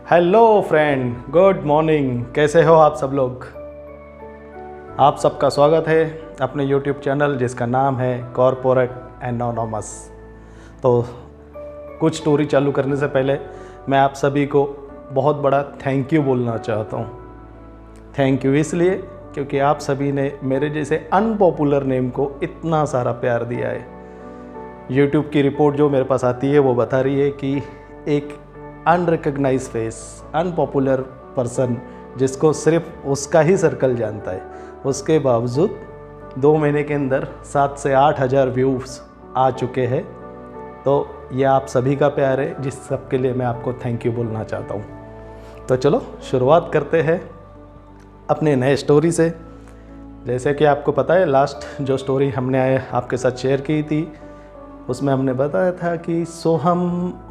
Hello friend, good morning. कैसे हो आप सब लोग? आप सबका स्वागत है अपने यूट्यूब चैनल जिसका नाम है कॉर्पोरेट एनोनमस। तो कुछ स्टोरी चालू करने से पहले मैं आप सभी को बहुत बड़ा थैंक यू बोलना चाहता हूँ। थैंक यू इसलिए क्योंकि आप सभी ने मेरे जैसे अनपॉपुलर नेम को इतना सारा प्यार दिया है। यूट्यूब की रिपोर्ट जो मेरे पास आती है वो बता रही है कि एक अनरिकग्नाइज फेस, अनपॉपुलर पर्सन जिसको सिर्फ उसका ही सर्कल जानता है, उसके बावजूद 2 महीने के अंदर 7 से 8 हज़ार व्यूज़ आ चुके हैं। तो ये आप सभी का प्यार है, जिस सब के लिए मैं आपको थैंक यू बोलना चाहता हूँ। तो चलो शुरुआत करते हैं अपने नए स्टोरी से। जैसे कि आपको पता है, लास्ट जो स्टोरी हमने आपके साथ शेयर की थी उसमें हमने बताया था कि सोहम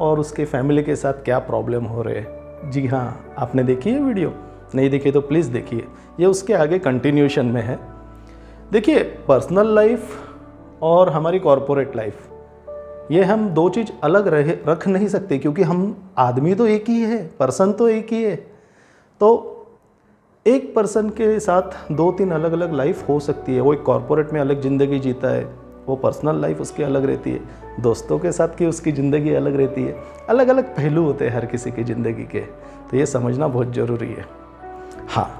और उसके फैमिली के साथ क्या प्रॉब्लम हो रहे हैं। जी हाँ, आपने देखी है वीडियो? नहीं देखी तो प्लीज़ देखिए, ये उसके आगे कंटिन्यूशन में है। देखिए, पर्सनल लाइफ और हमारी कॉरपोरेट लाइफ, ये हम दो चीज़ अलग रख नहीं सकते, क्योंकि हम आदमी तो एक ही है, पर्सन तो एक ही है। तो एक पर्सन के साथ 2-3 अलग अलग लाइफ हो सकती है। वो एक कॉरपोरेट में अलग ज़िंदगी जीता है, वो पर्सनल लाइफ उसकी अलग रहती है, दोस्तों के साथ की उसकी ज़िंदगी अलग रहती है। अलग अलग पहलू होते हैं हर किसी की ज़िंदगी के, तो ये समझना बहुत ज़रूरी है। हाँ,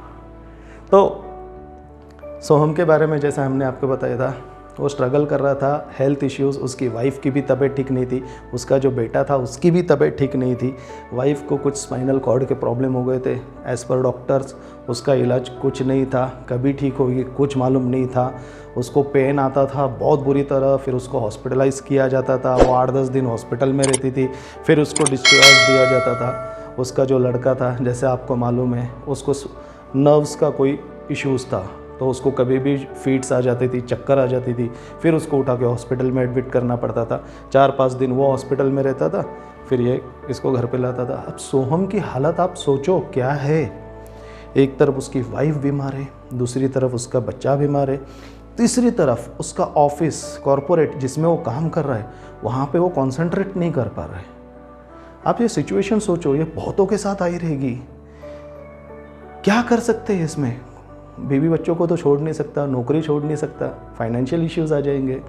तो सोहम के बारे में जैसा हमने आपको बताया था, वो स्ट्रगल कर रहा था, हेल्थ इश्यूज़, उसकी वाइफ की भी तबीयत ठीक नहीं थी, उसका जो बेटा था उसकी भी तबीयत ठीक नहीं थी। वाइफ को कुछ स्पाइनल कॉर्ड के प्रॉब्लम हो गए थे। एज़ पर डॉक्टर्स उसका इलाज कुछ नहीं था, कभी ठीक होगी कुछ मालूम नहीं था। उसको पेन आता था बहुत बुरी तरह, फिर उसको हॉस्पिटलाइज़ किया जाता था। वो 8-10 दिन हॉस्पिटल में रहती थी, फिर उसको डिस्चार्ज दिया जाता था। उसका जो लड़का था, जैसे आपको मालूम है, उसको नर्व्स का कोई इश्यूज़ था, तो उसको कभी भी फीट्स आ जाती थी, चक्कर आ जाती थी, फिर उसको उठा के हॉस्पिटल में एडमिट करना पड़ता था। 4-5 दिन वो हॉस्पिटल में रहता था, फिर ये इसको घर पे लाता था। अब सोहम की हालत आप सोचो क्या है। एक तरफ उसकी वाइफ बीमार है, दूसरी तरफ उसका बच्चा बीमार है, तीसरी तरफ उसका ऑफिस कॉरपोरेट जिसमें वो काम कर रहा है, वहाँ पे वो कॉन्सेंट्रेट नहीं कर पा रहा है। आप ये सिचुएशन सोचो, ये बहुतों के साथ आई रहेगी। क्या कर सकते हैं इसमें? बीवी बच्चों को तो छोड़ नहीं सकता, नौकरी छोड़ नहीं सकता, फाइनेंशियल इश्यूज आ जाएंगे।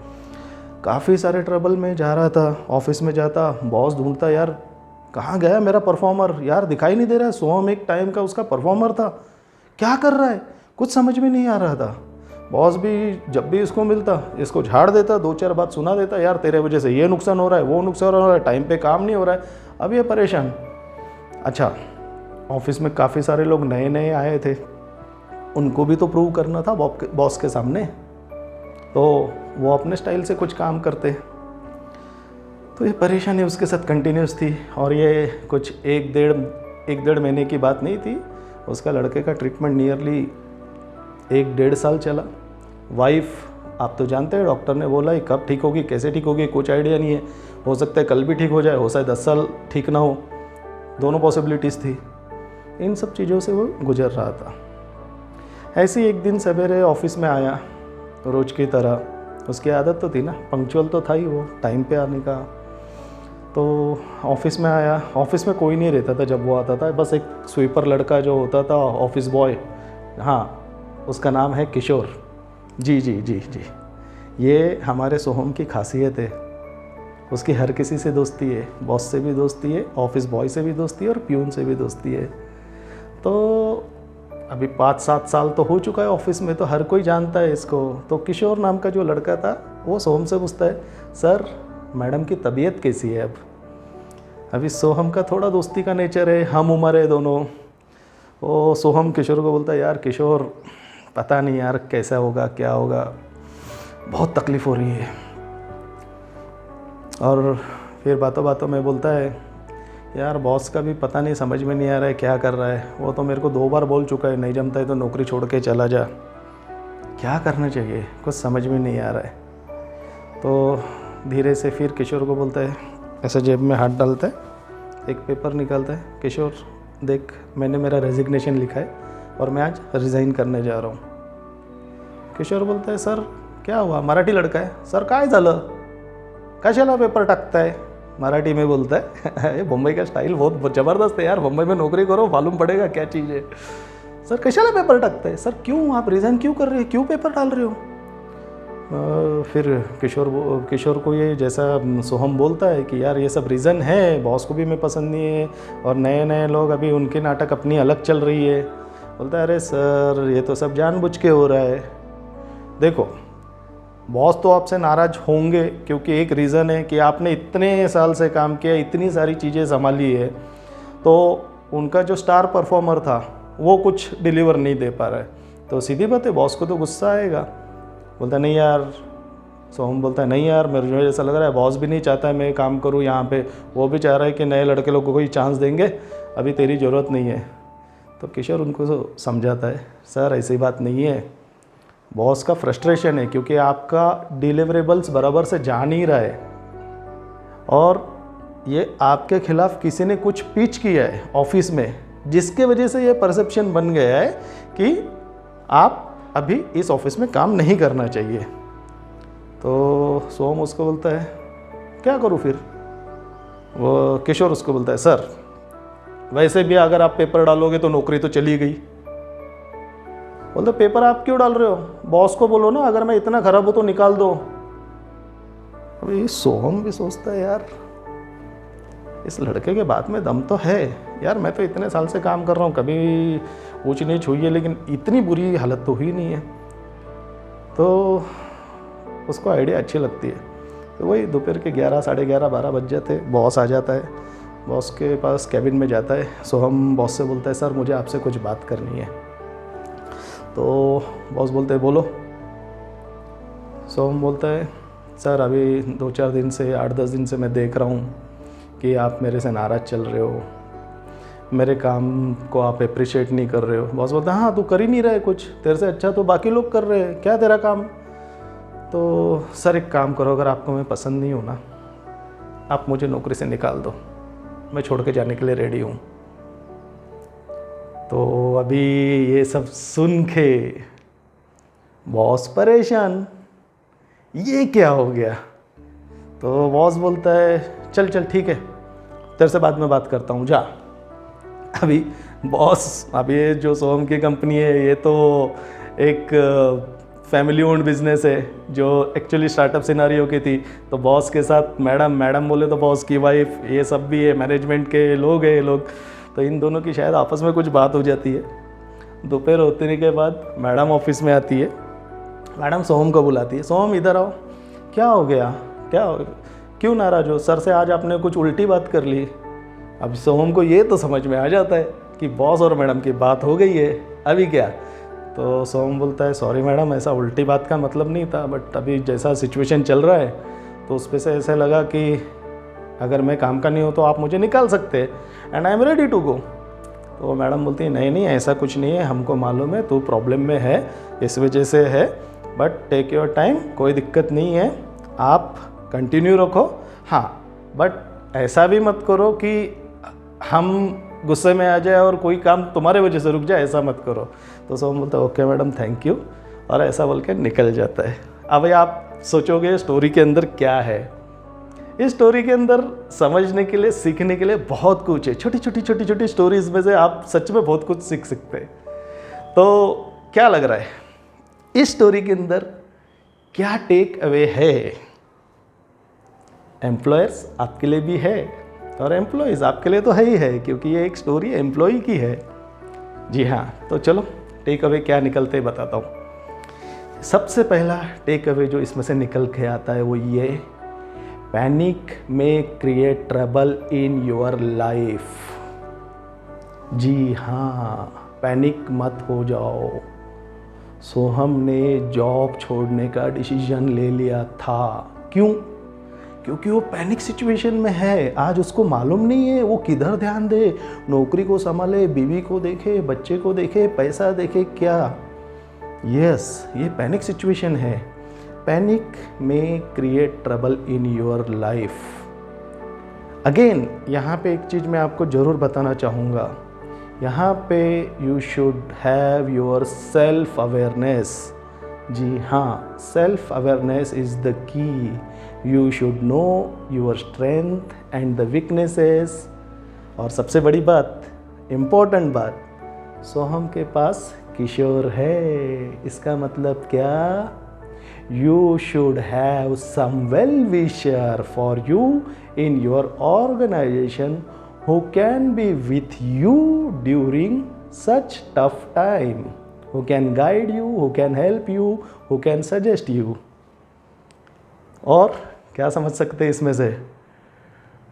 काफ़ी सारे ट्रबल में जा रहा था, ऑफिस में जाता, बॉस ढूंढता, यार कहाँ गया मेरा परफॉर्मर, यार दिखाई नहीं दे रहा है। सोहम एक टाइम का उसका परफॉर्मर था, क्या कर रहा है कुछ समझ में नहीं आ रहा था। बॉस भी जब भी इसको मिलता इसको झाड़ देता, 2-4 बात सुना देता, यार तेरे वजह से ये नुकसान हो रहा है, वो नुकसान हो रहा है, टाइम पे काम नहीं हो रहा है। अब ये परेशान। अच्छा, ऑफिस में काफ़ी सारे लोग नए नए आए थे, उनको भी तो प्रूव करना था बॉस के सामने, तो वो अपने स्टाइल से कुछ काम करते। तो ये परेशानी उसके साथ कंटिन्यूस थी, और ये कुछ एक डेढ़ महीने की बात नहीं थी। उसका लड़के का ट्रीटमेंट नियरली 1-1.5 साल चला। वाइफ, आप तो जानते हैं, डॉक्टर ने बोला कब ठीक होगी, कैसे ठीक होगी, कुछ आइडिया नहीं है। हो सकता है कल भी ठीक हो जाए, हो सकता है 10 साल ठीक ना हो, दोनों पॉसिबिलिटीज़ थी। इन सब चीज़ों से वो गुजर रहा था। ऐसे ही एक दिन सवेरे ऑफिस में आया, रोज की तरह। उसकी आदत तो थी ना, पंक्चुअल तो था ही वो, टाइम पे आने का। तो ऑफिस में आया, ऑफिस में कोई नहीं रहता था जब वो आता था, बस एक स्वीपर लड़का जो होता था, ऑफिस बॉय। हाँ, उसका नाम है किशोर। जी जी जी जी, ये हमारे सोहम की खासियत है। उसकी हर किसी से दोस्ती है, बॉस से भी दोस्ती है, ऑफिस बॉय से भी दोस्ती है, और प्यून से भी दोस्ती है। तो अभी 5-7 साल तो हो चुका है ऑफिस में, तो हर कोई जानता है इसको। तो किशोर नाम का जो लड़का था, वो सोहम से पूछता है, सर मैडम की तबीयत कैसी है? अब अभी सोहम का थोड़ा दोस्ती का नेचर है, हम उम्र है दोनों। वो सोहम किशोर को बोलता है, यार किशोर पता नहीं यार कैसा होगा, क्या होगा, बहुत तकलीफ़ हो रही है। और फिर बातों बातों में बोलता है, यार बॉस का भी पता नहीं, समझ में नहीं आ रहा है क्या कर रहा है। वो तो मेरे को 2 बार बोल चुका है, नहीं जमता है तो नौकरी छोड़ के चला जा। क्या करना चाहिए कुछ समझ में नहीं आ रहा है। तो धीरे से फिर किशोर को बोलता है, ऐसे जेब में हाथ डालता है, एक पेपर निकालता है, किशोर देख मैंने मेरा रेजिग्नेशन लिखा है और मैं आज रिज़ाइन करने जा रहा हूँ। किशोर बोलता है, सर क्या हुआ, मराठी लड़का है, सर काय झालं, कशाला पेपर टाकताय, मराठी में बोलता है। ये मुंबई का स्टाइल बहुत ज़बरदस्त है यार, मुंबई में नौकरी करो मालूम पड़ेगा क्या चीज़ है। सर कशाला पेपर टाकते हैं, सर क्यों आप रिज़ाइन क्यों कर रहे हो, क्यों पेपर डाल रहे हो। फिर किशोर को ये जैसा सोहम बोलता है कि यार ये सब रीज़न है, बॉस को भी मैं पसंद नहीं है और नए नए लोग अभी उनके नाटक अपनी अलग चल रही है। बोलता है अरे सर ये तो सब जानबूझ के हो रहा है। देखो बॉस तो आपसे नाराज़ होंगे क्योंकि एक रीज़न है कि आपने इतने साल से काम किया, इतनी सारी चीज़ें संभाली है, तो उनका जो स्टार परफॉर्मर था वो कुछ डिलीवर नहीं दे पा रहा है, तो सीधी बात है बॉस को तो गुस्सा आएगा। बोलता नहीं यार, सोहम बोलता है नहीं यार मुझे ऐसा लग रहा है बॉस भी नहीं चाहता है मैं काम करूँ यहाँ पे, वो भी चाह रहा है कि नए लड़के लोगों को कोई चांस देंगे, अभी तेरी ज़रूरत नहीं है। तो किशोर उनको समझाता है सर ऐसी बात नहीं है, बॉस का फ्रस्ट्रेशन है क्योंकि आपका डिलीवरेबल्स बराबर से जा नहीं रहा है और ये आपके खिलाफ किसी ने कुछ पिच किया है ऑफिस में, जिसके वजह से ये परसेप्शन बन गया है कि आप अभी इस ऑफिस में काम नहीं करना चाहिए। तो सोम उसको बोलता है क्या करूँ फिर। वो किशोर उसको बोलता है सर वैसे भी अगर आप पेपर डालोगे तो नौकरी तो चली गई। बोलते पेपर आप क्यों डाल रहे हो, बॉस को बोलो ना अगर मैं इतना खराब हूँ तो निकाल दो। अभी सोहम भी सोचता है यार इस लड़के के बात में दम तो है यार, मैं तो इतने साल से काम कर रहा हूँ कभी ऊंच नीच हुई है लेकिन इतनी बुरी हालत तो हुई नहीं है। तो उसको आइडिया अच्छी लगती है। तो वही दोपहर के 11, साढ़े 11, 12 बज जाते, बॉस आ जाता है, बॉस के पास कैबिन में जाता है। सोहम बॉस से बोलता है सर मुझे आपसे कुछ बात करनी है। तो बॉस बोलते हैं बोलो। सोहम बोलता है सर अभी 2-4 दिन से 8-10 दिन से मैं देख रहा हूँ कि आप मेरे से नाराज़ चल रहे हो, मेरे काम को आप अप्रिशिएट नहीं कर रहे हो। बॉस बोलता है हाँ तू कर ही नहीं रहा है कुछ, तेरे से अच्छा तो बाकी लोग कर रहे हैं, क्या तेरा काम। तो सर एक काम करो, अगर आपको मैं पसंद नहीं हूँ ना, आप मुझे नौकरी से निकाल दो, मैं छोड़ के जाने के लिए रेडी हूँ। तो अभी ये सब सुन के बॉस परेशान, ये क्या हो गया। तो बॉस बोलता है चल चल ठीक है तेरे से बाद में बात करता हूँ जा। अभी बॉस, अब ये जो सोहम की कंपनी है ये तो एक फैमिली ओन्ड बिजनेस है जो एक्चुअली स्टार्टअप सिनारियो की थी। तो बॉस के साथ मैडम बोले तो बॉस की वाइफ, ये सब भी है, मैनेजमेंट के लोग हैं ये लोग, तो इन दोनों की शायद आपस में कुछ बात हो जाती है। दोपहर होने के बाद मैडम ऑफिस में आती है, मैडम सोहम को बुलाती है, सोहम इधर आओ। क्या हो गया, क्यों नाराज़ हो, सर से आज आपने कुछ उल्टी बात कर ली। अब सोहम को ये तो समझ में आ जाता है कि बॉस और मैडम की बात हो गई है, अभी क्या। तो सोहम बोलता है सॉरी मैडम, ऐसा उल्टी बात का मतलब नहीं था, बट अभी जैसा सिचुएशन चल रहा है तो उस पर से ऐसा लगा कि अगर मैं काम का नहीं हो तो आप मुझे निकाल सकते हैं and I am ready to go. तो मैडम बोलती है नहीं ऐसा कुछ नहीं है, हमको मालूम है तू प्रॉब्लम में है, इस वजह से है, बट टेक योर टाइम, कोई दिक्कत नहीं है, आप कंटिन्यू रखो। हाँ बट ऐसा भी मत करो कि हम गुस्से में आ जाए और कोई काम तुम्हारे वजह से रुक जाए, ऐसा मत करो। तो सोहम बोलता है ओके मैडम थैंक यू, और ऐसा बोल के निकल जाता है। अब आप सोचोगे स्टोरी के अंदर क्या है। इस स्टोरी के अंदर समझने के लिए, सीखने के लिए बहुत कुछ है। छोटी छोटी स्टोरीज में से आप सच में बहुत कुछ सीख सकते हैं। तो क्या लग रहा है इस स्टोरी के अंदर क्या टेक अवे है। एम्प्लॉयर्स आपके लिए भी है और एम्प्लॉयज़ आपके लिए तो है ही है, क्योंकि ये एक स्टोरी एम्प्लॉय की है। जी हाँ, तो चलो टेक अवे क्या निकलते बताता हूँ। सबसे पहला टेक अवे जो इसमें से निकल के आता है वो ये, पैनिक में create trouble in your life. जी हाँ, पैनिक मत हो जाओ। सोहम ने जॉब छोड़ने का डिसीजन ले लिया था। क्यों? क्योंकि वो पैनिक सिचुएशन में है। आज उसको मालूम नहीं है वो किधर ध्यान दे, नौकरी को संभाले, बीवी को देखे, बच्चे को देखे, पैसा देखे, क्या। यस, ये पैनिक सिचुएशन है। पैनिक में create trouble in your life. Again यहाँ पे एक चीज़ मैं आपको ज़रूर बताना चाहूँगा, यहाँ पे you should have your self awareness. जी हाँ, self awareness is the key. You should know your strength and the weaknesses. और सबसे बड़ी बात, इम्पोर्टेंट बात, सोहम के पास किशोर है। इसका मतलब क्या? You should have some well wisher for you in your organisation who can be with you during such tough time, who can guide you, who can help you, who can suggest you। और क्या समझ सकते हैं इसमें से?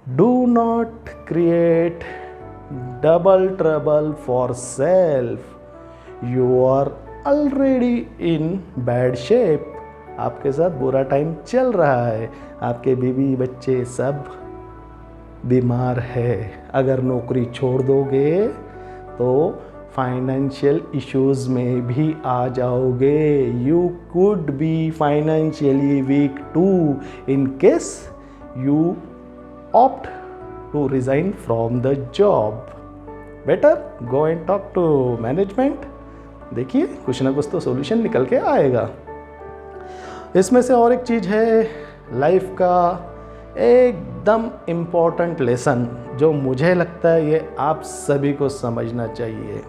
Do not create double trouble for self, you are already in bad shape। आपके साथ बुरा टाइम चल रहा है, आपके बीवी बच्चे सब बीमार है। अगर नौकरी छोड़ दोगे तो फाइनेंशियल इश्यूज में भी आ जाओगे। You could be financially weak too in case you opt to resign from the job. Better go and talk to management. देखिए कुछ ना कुछ तो सॉल्यूशन निकल के आएगा। इसमें से और एक चीज़ है, लाइफ का एकदम इम्पॉर्टेंट लेसन जो मुझे लगता है ये आप सभी को समझना चाहिए।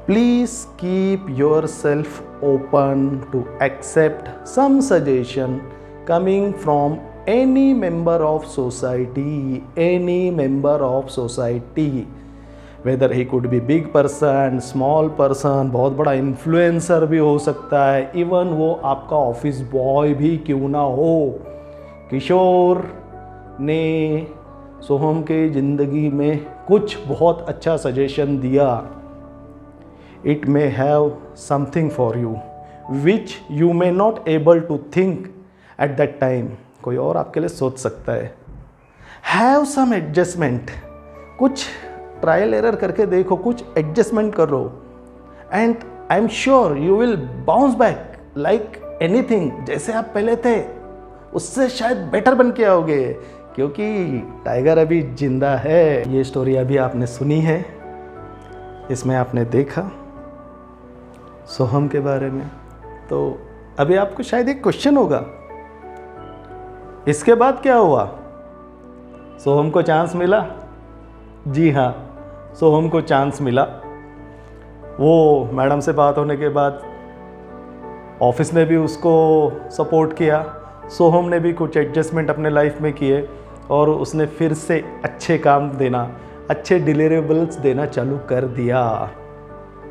Please keep yourself open to accept some suggestion coming from any member of society, any member of society, whether he could be big person, small person, बहुत बड़ा इन्फ्लुएंसर भी हो सकता है, इवन वो आपका ऑफिस बॉय भी क्यों ना हो। किशोर ने सोहम के ज़िंदगी में कुछ बहुत अच्छा सजेशन दिया। It may have something for you which you may not able to think at that time. कोई और आपके लिए सोच सकता है। हैव सम एडजस्टमेंट, कुछ ट्रायल एरर करके देखो, कुछ एडजस्टमेंट करो, and I am sure you will bounce back like anything. जैसे आप पहले थे उससे शायद बेटर बन के आओगे, क्योंकि टाइगर अभी जिंदा है। ये स्टोरी अभी आपने सुनी है, इसमें आपने देखा सोहम के बारे में। तो अभी आपको शायद एक क्वेश्चन होगा, इसके बाद क्या हुआ? सोहम को चांस मिला? जी हाँ, सोहम को चांस मिला। वो मैडम से बात होने के बाद ऑफिस ने भी उसको सपोर्ट किया, सोहम ने भी कुछ एडजस्टमेंट अपने लाइफ में किए और उसने फिर से अच्छे काम देना, अच्छे डिलीवरेबल्स देना चालू कर दिया।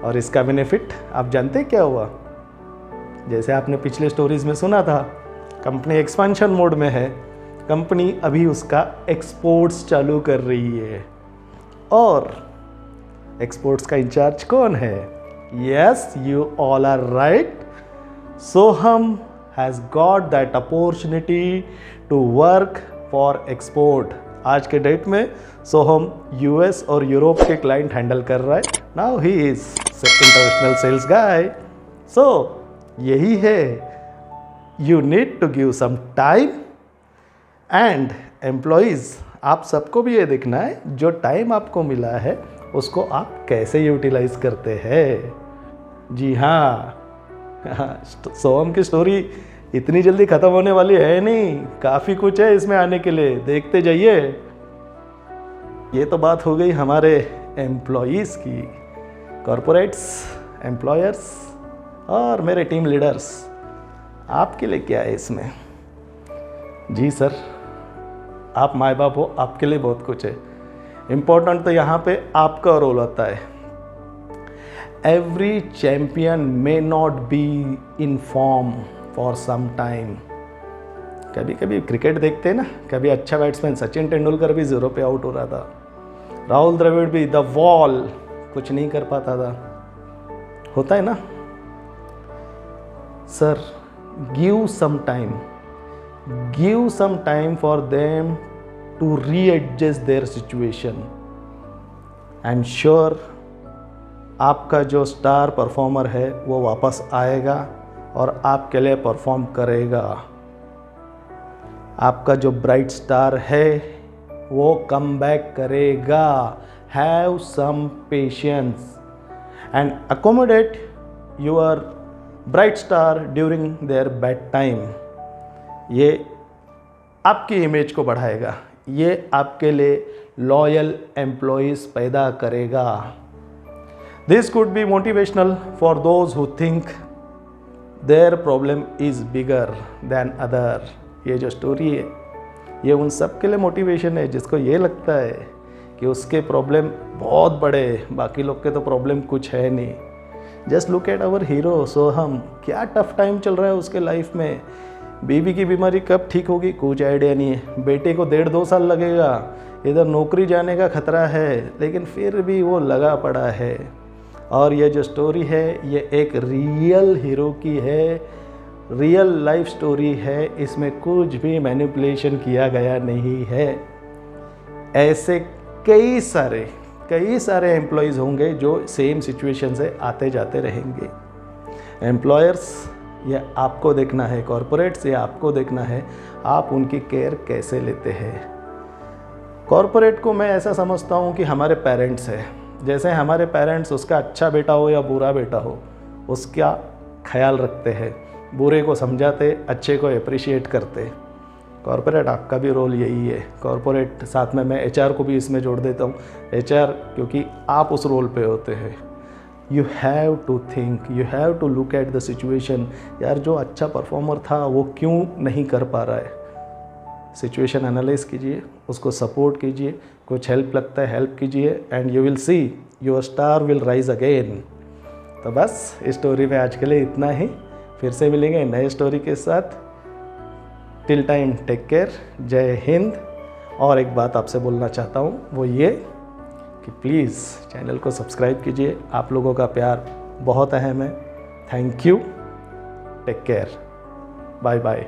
और इसका बेनिफिट आप जानते हैं क्या हुआ? जैसे आपने पिछले स्टोरीज में सुना था, कंपनी एक्सपेंशन मोड में है, कंपनी अभी उसका एक्सपोर्ट्स चालू कर रही है। और एक्सपोर्ट्स का इंचार्ज कौन है? Yes, you all are right, Soham has got that opportunity to work for export। आज के डेट में सोहम यूएस और यूरोप के क्लाइंट हैंडल कर रहा है। Now he is international sales guy. So यही है, you need to give some time, and employees आप सबको भी ये देखना है जो टाइम आपको मिला है उसको आप कैसे यूटिलाइज करते हैं। जी हाँ, सोहम की स्टोरी इतनी जल्दी ख़त्म होने वाली है नहीं, काफ़ी कुछ है इसमें आने के लिए, देखते जाइए। ये तो बात हो गई हमारे एम्प्लॉयज़ की, कॉरपोरेट्स, एम्प्लॉयर्स और मेरे टीम लीडर्स। आपके लिए क्या है इसमें? जी सर, आप माँ बाप हो, आपके लिए बहुत कुछ है। इम्पोर्टेंट तो यहाँ पे आपका रोल होता है। Every champion may not be in form for some time. कभी कभी क्रिकेट देखते हैं ना, कभी अच्छा बैट्समैन सचिन तेंदुलकर भी 0 पे आउट हो रहा था, राहुल द्रविड़ भी द वॉल कुछ नहीं कर पाता था। होता है ना sir, give some time for them to readjust their situation. I am sure आपका जो स्टार परफॉर्मर है वो वापस आएगा और आपके लिए परफॉर्म करेगा। आपका जो ब्राइट स्टार है वो कम बैक करेगा। Have some patience and accommodate your bright star during their bad time. ये आपकी इमेज को बढ़ाएगा, ये आपके लिए लॉयल एम्प्लॉयज़ पैदा करेगा। This could be motivational for those who think their problem is bigger than other. ये जो स्टोरी है ये उन सब के लिए मोटिवेशन है जिसको ये लगता है कि उसके प्रॉब्लम बहुत बड़े, बाकी लोग के तो प्रॉब्लम कुछ है नहीं। Just look at our hero Soham, क्या टफ टाइम चल रहा है उसके लाइफ में। बीवी की बीमारी कब ठीक होगी कुछ आइडिया नहीं है, बेटे को 1.5-2 साल लगेगा, इधर नौकरी जाने का खतरा है, लेकिन फिर भी वो लगा पड़ा है। और ये जो स्टोरी है ये एक रियल हीरो की है, रियल लाइफ स्टोरी है, इसमें कुछ भी मैनिपुलेशन किया गया नहीं है। ऐसे कई सारे एम्प्लॉयज़ होंगे जो सेम सिचुएशन से आते जाते रहेंगे। एम्प्लॉयर्स ये आपको देखना है, कॉरपोरेट्स ये आपको देखना है, आप उनकी केयर कैसे लेते हैं। कॉरपोरेट को मैं ऐसा समझता हूँ कि हमारे पेरेंट्स हैं। जैसे हमारे पेरेंट्स उसका अच्छा बेटा हो या बुरा बेटा हो उसका ख्याल रखते हैं, बुरे को समझाते, अच्छे को अप्रिशिएट करते। कॉरपोरेट आपका भी रोल यही है। कॉरपोरेट साथ में मैं एचआर को भी इसमें जोड़ देता हूँ, एचआर क्योंकि आप उस रोल पे होते हैं। You have to think, you have to look at the situation. यार जो अच्छा परफॉर्मर था वो क्यों नहीं कर पा रहा है, सिचुएशन एनालाइज कीजिए, उसको सपोर्ट कीजिए, कुछ हेल्प लगता है हेल्प कीजिए, and you will see your star will rise again. तो बस इस स्टोरी में आज के लिए इतना ही, फिर से मिलेंगे नए स्टोरी के साथ। टिल टाइम टेक केयर, जय हिंद। और एक बात आपसे बोलना चाहता हूँ वो ये कि प्लीज़ चैनल को सब्सक्राइब कीजिए, आप लोगों का प्यार बहुत अहम है। Thank you, take care, bye bye.